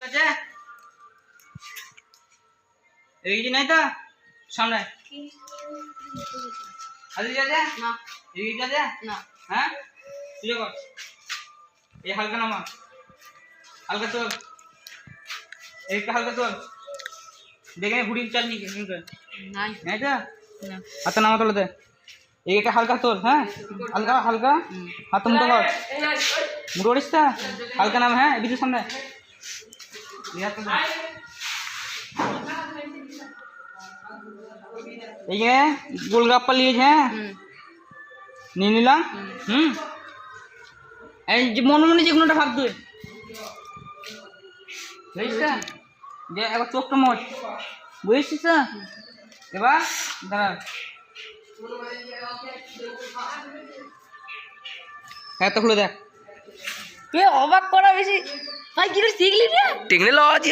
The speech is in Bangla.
আছে এই যে নাই তো সামনে আদি যাচ্ছে না এই যাচ্ছে না হ্যাঁ তুই কর এই হালকা নামা হালকা তোল এইটা হালকা তোল দেখে ঘুড়ি চাল নি নাই নাই তো না হাত নামা তোল দে এইটা হালকা তোল হ্যাঁ হালকা হালকা হাত মুঠো কর মুঠো করিস তো হালকা নাম হ্যাঁ বিজু সামনে এই যে গোলগাপ্পা নিয়েছে হ্যাঁ নিয়ে নিলাম এই যে মনে মনে যে কোনোটা ভাব তুই বুঝছিস যে একবার চোখটা মোট বুঝছিস এবার দাঁড়া হ্যাঁ তো খুলে দেখ তুই অবাক করা বেশি ভাই কি শিখলি রে টেকনোলজি